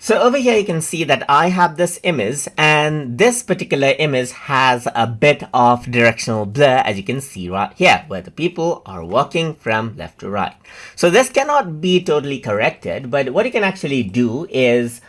So over here you can see that I have this image, and this particular image has a bit of directional blur, as you can see right here, where the people are walking from left to right. So this cannot be totally corrected, but what you can actually do is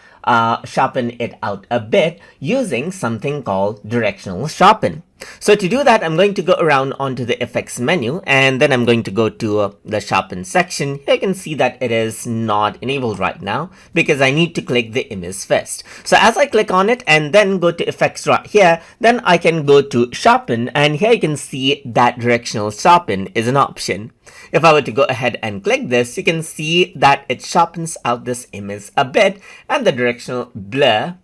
sharpen it out a bit using something called Directional Sharpen. So to do that, I'm going to go around onto the effects menu, and then I'm going to go to the sharpen section. Here you can see that it is not enabled right now because I need to click the image first. So as I click on it and then go to effects right here, then I can go to sharpen, and here you can see that directional sharpen is an option. If I were to go ahead and click this, you can see that it sharpens out this image a bit, and the directional blur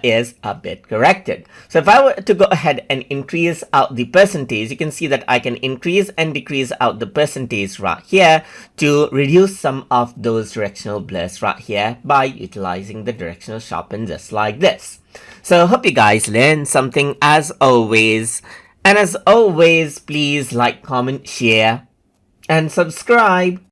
is a bit corrected. So if I were to go ahead and increase out the percentage, you can see that I can increase and decrease out the percentage right here to reduce some of those directional blurs right here by utilizing the directional sharpen just like this. So hope you guys learned something as always. And as always, please like, comment, share, and subscribe.